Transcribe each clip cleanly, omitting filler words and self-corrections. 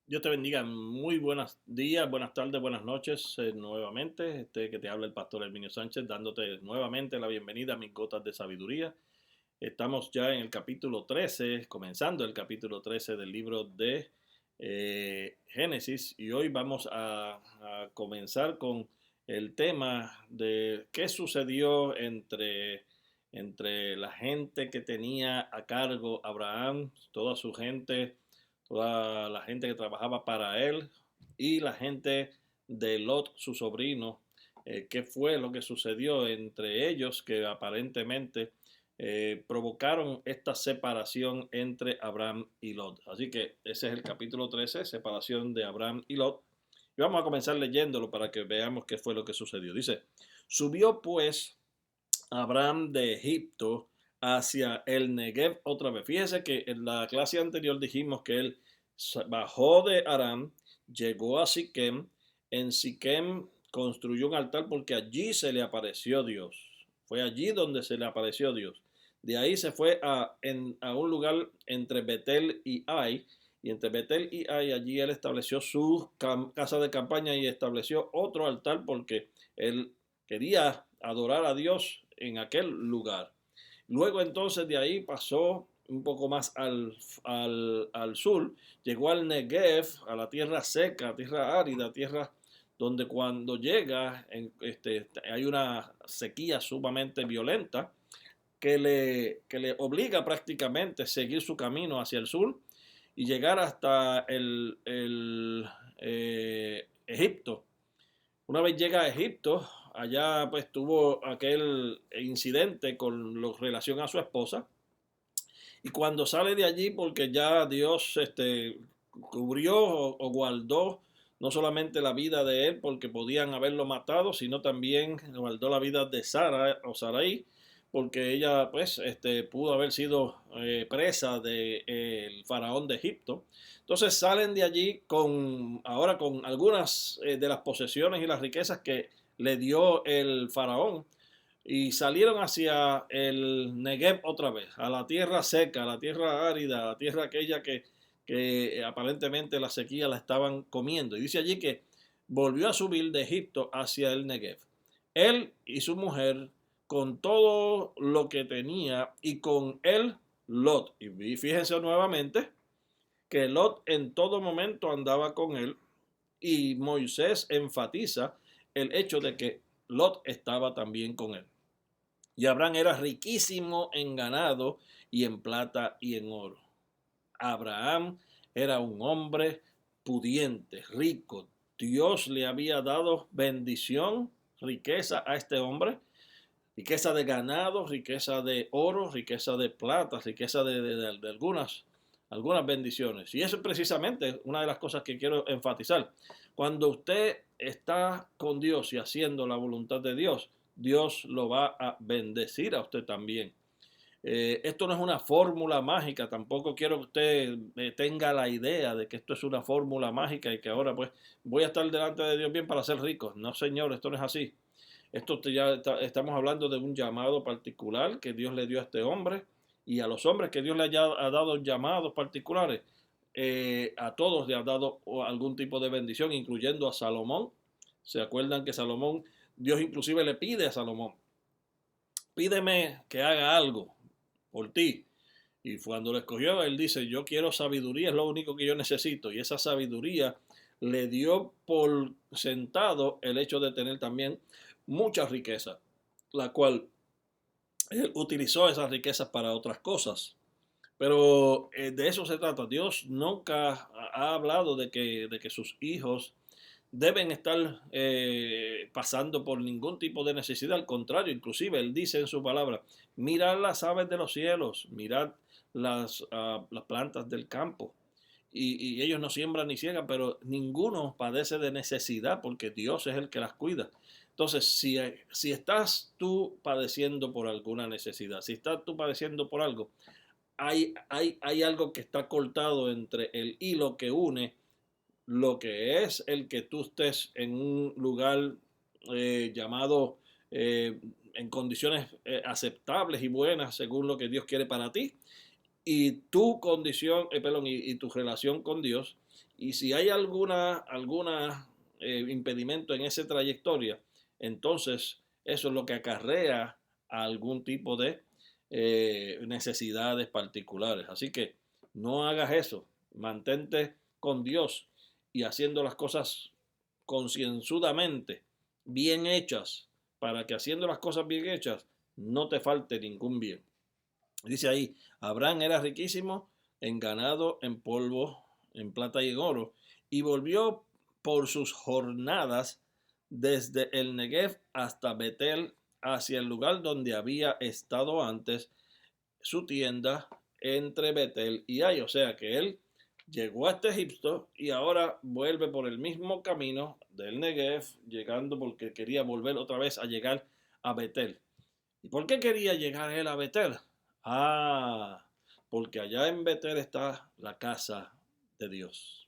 Dios te bendiga. Muy buenos días, buenas tardes, buenas noches nuevamente. Que te habla el pastor Herminio Sánchez, dándote nuevamente la bienvenida a mis gotas de sabiduría. Estamos ya en el capítulo 13, comenzando el capítulo 13 del libro de Génesis, y hoy vamos a comenzar con el tema de qué sucedió entre la gente que tenía a cargo Abraham, toda su gente, toda la gente que trabajaba para él y la gente de Lot, su sobrino. ¿Qué fue lo que sucedió entre ellos que aparentemente provocaron esta separación entre Abraham y Lot? Así que ese es el capítulo 13, separación de Abraham y Lot. Y vamos a comenzar leyéndolo para que veamos qué fue lo que sucedió. Dice: subió pues Abraham de Egipto hacia el Negev otra vez. Fíjese que en la clase anterior dijimos que él bajó de Aram, llegó a Siquem, en Siquem construyó un altar porque allí se le apareció Dios. Fue allí donde se le apareció Dios. De ahí se fue a un lugar entre Betel y Ai, y entre Betel y Ai allí él estableció su casa de campaña y estableció otro altar porque él quería adorar a Dios en aquel lugar. Luego entonces de ahí pasó un poco más al sur, llegó al Negev, a la tierra seca, tierra árida, tierra donde cuando llega hay una sequía sumamente violenta que le obliga prácticamente a seguir su camino hacia el sur y llegar hasta Egipto. Una vez llega a Egipto, allá pues tuvo aquel incidente con relación a su esposa, y cuando sale de allí, porque ya Dios cubrió o guardó no solamente la vida de él porque podían haberlo matado, sino también guardó la vida de Sara o Sarai, porque ella pues pudo haber sido presa del faraón de Egipto. Entonces salen de allí ahora con algunas de las posesiones y las riquezas que le dio el faraón, y salieron hacia el Negev otra vez, a la tierra seca, a la tierra árida, a la tierra aquella que aparentemente la sequía la estaban comiendo. Y dice allí que volvió a subir de Egipto hacia el Negev. Él y su mujer, con todo lo que tenía, y con él Lot. Y fíjense nuevamente que Lot en todo momento andaba con él, y Moisés enfatiza el hecho de que Lot estaba también con él. Y Abraham era riquísimo en ganado y en plata y en oro. Abraham era un hombre pudiente, rico. Dios le había dado bendición, riqueza a este hombre, riqueza de ganado, riqueza de oro, riqueza de plata, riqueza de algunas bendiciones. Y eso es precisamente una de las cosas que quiero enfatizar. Cuando usted está con Dios y haciendo la voluntad de Dios, Dios lo va a bendecir a usted también. Esto no es una fórmula mágica, tampoco quiero que usted tenga la idea de que esto es una fórmula mágica y que ahora pues voy a estar delante de Dios bien para ser rico. No, señor, esto no es así. Estamos hablando de un llamado particular que Dios le dio a este hombre, y a los hombres que Dios le ha dado llamados particulares. A todos le ha dado algún tipo de bendición, incluyendo a Salomón. ¿Se acuerdan que Salomón, Dios inclusive le pide a Salomón: pídeme que haga algo por ti? Y cuando lo escogió, él dice: yo quiero sabiduría, es lo único que yo necesito. Y esa sabiduría le dio por sentado el hecho de tener también mucha riqueza, la cual él utilizó esas riquezas para otras cosas. Pero de eso se trata. Dios nunca ha hablado de que sus hijos deben estar pasando por ningún tipo de necesidad. Al contrario, inclusive Él dice en su palabra: mirad las aves de los cielos, mirad las plantas del campo. Y ellos no siembran ni ciegan, pero ninguno padece de necesidad porque Dios es el que las cuida. Entonces, si estás tú padeciendo por alguna necesidad, si estás tú padeciendo por algo, hay algo que está cortado entre el hilo que une lo que es el que tú estés en un lugar llamado en condiciones aceptables y buenas según lo que Dios quiere para ti, y tu condición, perdón, y tu relación con Dios, Y si hay alguna impedimento en esa trayectoria, entonces eso es lo que acarrea a algún tipo de necesidades particulares. Así que no hagas eso, mantente con Dios y haciendo las cosas concienzudamente, bien hechas, para que haciendo las cosas bien hechas no te falte ningún bien. Dice ahí, Abraham era riquísimo en ganado, en polvo, en plata y en oro, y volvió por sus jornadas desde el Negev hasta Betel, hacia el lugar donde había estado antes su tienda entre Betel y Ai. O sea que él llegó hasta Egipto y ahora vuelve por el mismo camino del Negev, llegando porque quería volver otra vez a llegar a Betel. ¿Y por qué quería llegar él a Betel? Ah, porque allá en Betel está la casa de Dios.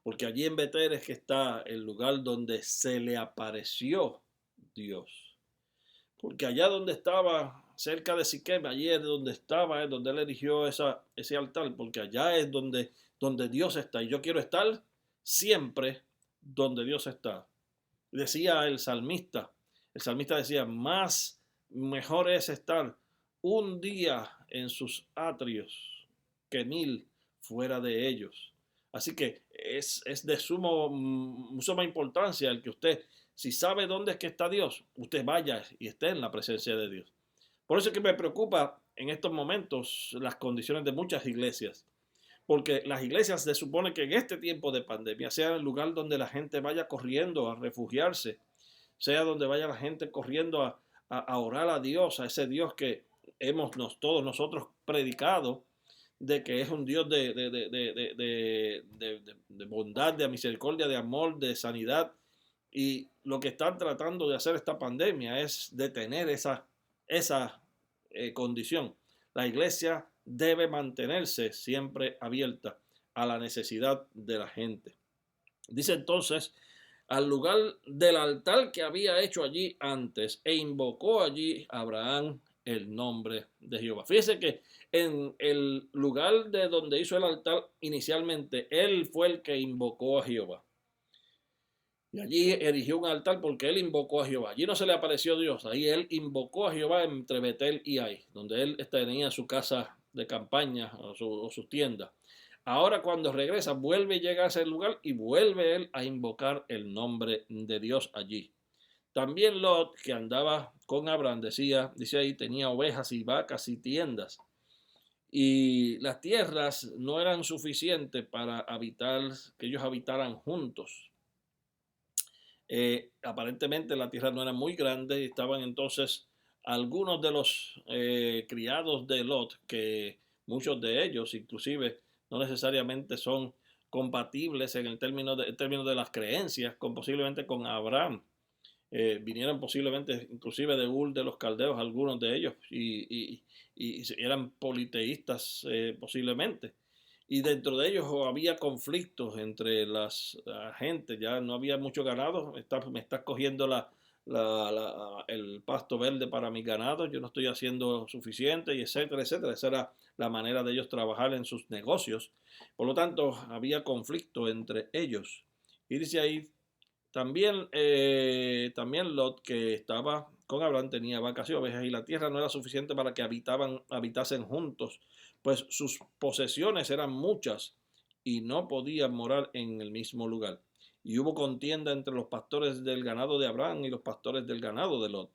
Porque allí en Betel es que está el lugar donde se le apareció Dios. Porque allá donde estaba, cerca de Siquem, allí es donde estaba, es donde él erigió ese altar, porque allá es donde Dios está. Y yo quiero estar siempre donde Dios está. Decía el salmista decía, mejor es estar un día en sus atrios que 1000 fuera de ellos. Así que es de suma importancia el que usted, si sabe dónde es que está Dios, usted vaya y esté en la presencia de Dios. Por eso es que me preocupa en estos momentos las condiciones de muchas iglesias. Porque las iglesias se supone que en este tiempo de pandemia sea el lugar donde la gente vaya corriendo a refugiarse, sea donde vaya la gente corriendo a orar a Dios, a ese Dios que todos nosotros predicado, de que es un Dios de bondad, de misericordia, de amor, de sanidad. Y lo que están tratando de hacer esta pandemia es detener esa condición. La iglesia debe mantenerse siempre abierta a la necesidad de la gente. Dice entonces, al lugar del altar que había hecho allí antes, e invocó allí Abraham el nombre de Jehová. Fíjese que en el lugar de donde hizo el altar inicialmente, él fue el que invocó a Jehová. Y allí erigió un altar porque él invocó a Jehová. Allí no se le apareció Dios, ahí él invocó a Jehová entre Betel y Ai, donde él tenía su casa de campaña o su tienda. Ahora cuando regresa, vuelve y llega a ese lugar y vuelve él a invocar el nombre de Dios allí. También Lot, que andaba con Abraham, dice ahí, tenía ovejas y vacas y tiendas. Y las tierras no eran suficientes para habitar, que ellos habitaran juntos. Aparentemente la tierra no era muy grande y estaban entonces algunos de los criados de Lot, que muchos de ellos inclusive no necesariamente son compatibles en el término de las creencias, posiblemente con Abraham. Vinieron posiblemente inclusive de Ur de los caldeos, algunos de ellos, y eran politeístas posiblemente. Y dentro de ellos había conflictos entre las gente, ya no había mucho ganado, me estás cogiendo el pasto verde para mis ganados, yo no estoy haciendo suficiente, y etcétera, etcétera. Esa era la manera de ellos trabajar en sus negocios. Por lo tanto, había conflicto entre ellos. Y dice ahí, también Lot, que estaba con Abraham, tenía vacas y ovejas, y la tierra no era suficiente para que habitasen juntos, pues sus posesiones eran muchas y no podían morar en el mismo lugar. Y hubo contienda entre los pastores del ganado de Abraham y los pastores del ganado de Lot.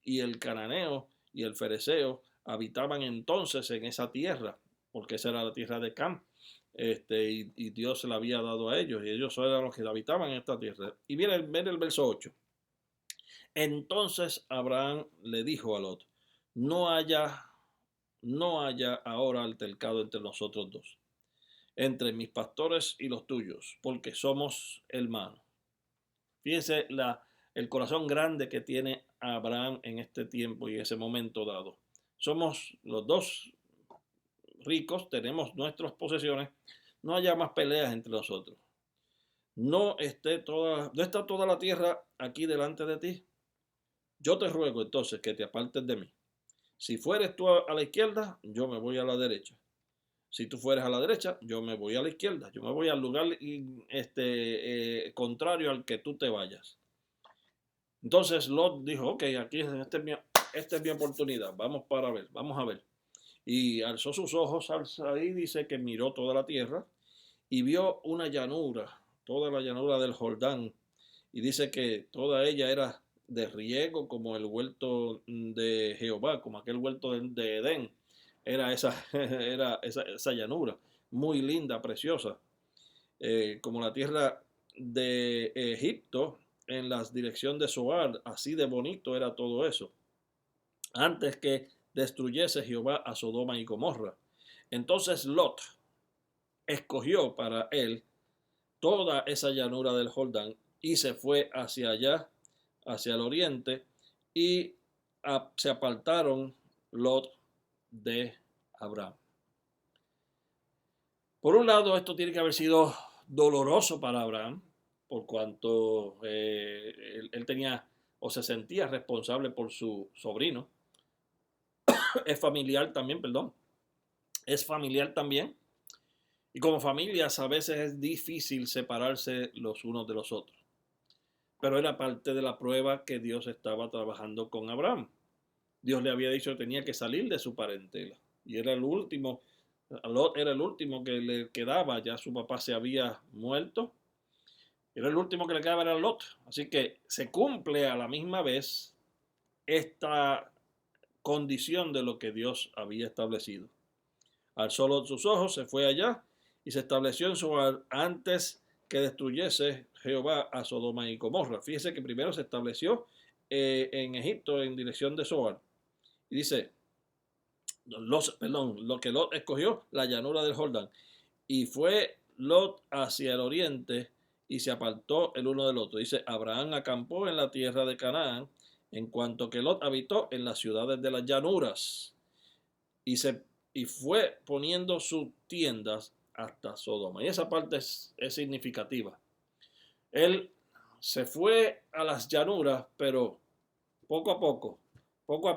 Y el cananeo y el fereceo habitaban entonces en esa tierra, porque esa era la tierra de Cam. Y Dios se la había dado a ellos, y ellos eran los que habitaban en esta tierra. Y viene el verso 8. Entonces Abraham le dijo a Lot, no haya ahora altercado entre nosotros dos, entre mis pastores y los tuyos, porque somos hermanos. Fíjense el corazón grande que tiene Abraham en este tiempo y en ese momento dado. Somos los dos ricos, tenemos nuestras posesiones, no haya más peleas entre nosotros. No está toda la tierra aquí delante de ti. Yo te ruego entonces que te apartes de mí. Si fueres tú a la izquierda, yo me voy a la derecha. Si tú fueres a la derecha, yo me voy a la izquierda. Yo me voy al lugar contrario al que tú te vayas. Entonces Lot dijo, ok, aquí esta es mi oportunidad. Vamos para ver, vamos a ver. Y alzó sus ojos ahí, dice que miró toda la tierra y vio una llanura, toda la llanura del Jordán. Y dice que toda ella era de riego como el huerto de Jehová, como aquel huerto de Edén. Era esa llanura, muy linda, preciosa, como la tierra de Egipto en la dirección de Zoar, así de bonito era todo eso. Antes que destruyese Jehová a Sodoma y Gomorra. Entonces Lot escogió para él toda esa llanura del Jordán y se fue hacia allá, hacia el oriente, y se apartaron Lot de Abraham. Por un lado, esto tiene que haber sido doloroso para Abraham, por cuanto él tenía o se sentía responsable por su sobrino. Es familiar también, perdón. Es familiar también. Y como familias a veces es difícil separarse los unos de los otros. Pero era parte de la prueba que Dios estaba trabajando con Abraham. Dios le había dicho que tenía que salir de su parentela. Y era el último, Lot era el último que le quedaba. Ya su papá se había muerto. Era el último que le quedaba, era Lot. Así que se cumple a la misma vez esta condición de lo que Dios había establecido. Alzó Lot sus ojos, se fue allá y se estableció en Zoar antes que destruyese Jehová a Sodoma y Gomorra. Fíjese que primero se estableció en Egipto en dirección de Zoar. Y dice, lo que Lot escogió, la llanura del Jordán. Y fue Lot hacia el oriente y se apartó el uno del otro. Dice, Abraham acampó en la tierra de Canaán, en cuanto que Lot habitó en las ciudades de las llanuras. Y fue poniendo sus tiendas hasta Sodoma. Y esa parte es significativa. Él se fue a las llanuras, pero poco a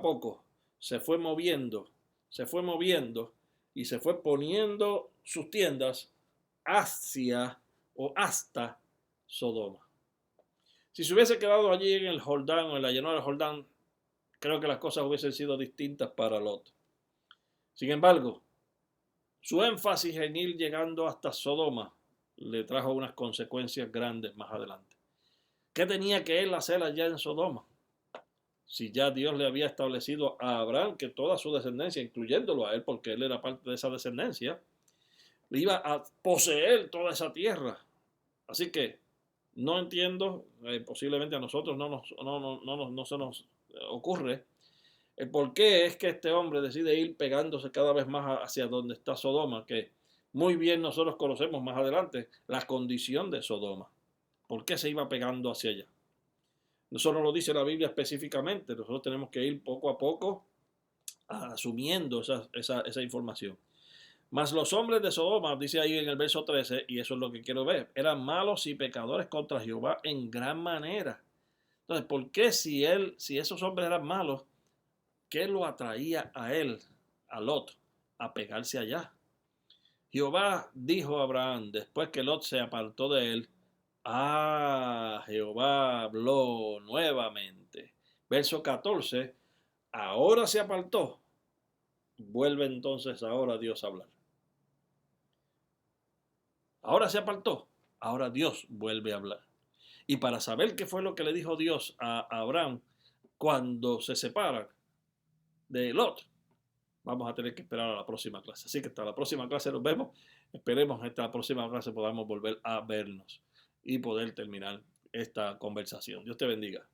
poco, se fue moviendo y se fue poniendo sus tiendas hacia o hasta Sodoma. Si se hubiese quedado allí en el Jordán o en la llanura del Jordán, creo que las cosas hubiesen sido distintas para Lot. Sin embargo, su énfasis en ir llegando hasta Sodoma le trajo unas consecuencias grandes más adelante. ¿Qué tenía que él hacer allá en Sodoma? Si ya Dios le había establecido a Abraham que toda su descendencia, incluyéndolo a él, porque él era parte de esa descendencia, le iba a poseer toda esa tierra. Así que no entiendo, posiblemente a nosotros no se nos ocurre el por qué es que este hombre decide ir pegándose cada vez más hacia donde está Sodoma, que muy bien nosotros conocemos más adelante la condición de Sodoma. ¿Por qué se iba pegando hacia allá? Eso no lo dice la Biblia específicamente, nosotros tenemos que ir poco a poco asumiendo esa información. Mas los hombres de Sodoma, dice ahí en el verso 13, y eso es lo que quiero ver, eran malos y pecadores contra Jehová en gran manera. Entonces, ¿por qué si esos hombres eran malos, qué lo atraía a él, a Lot, a pegarse allá? Jehová dijo a Abraham, después que Lot se apartó de él, Jehová habló nuevamente. Verso 14, ahora se apartó. Vuelve entonces ahora Dios a hablar. Ahora se apartó. Ahora Dios vuelve a hablar. Y para saber qué fue lo que le dijo Dios a Abraham cuando se separan de Lot, vamos a tener que esperar a la próxima clase. Así que hasta la próxima clase nos vemos. Esperemos que hasta la próxima clase podamos volver a vernos y poder terminar esta conversación. Dios te bendiga.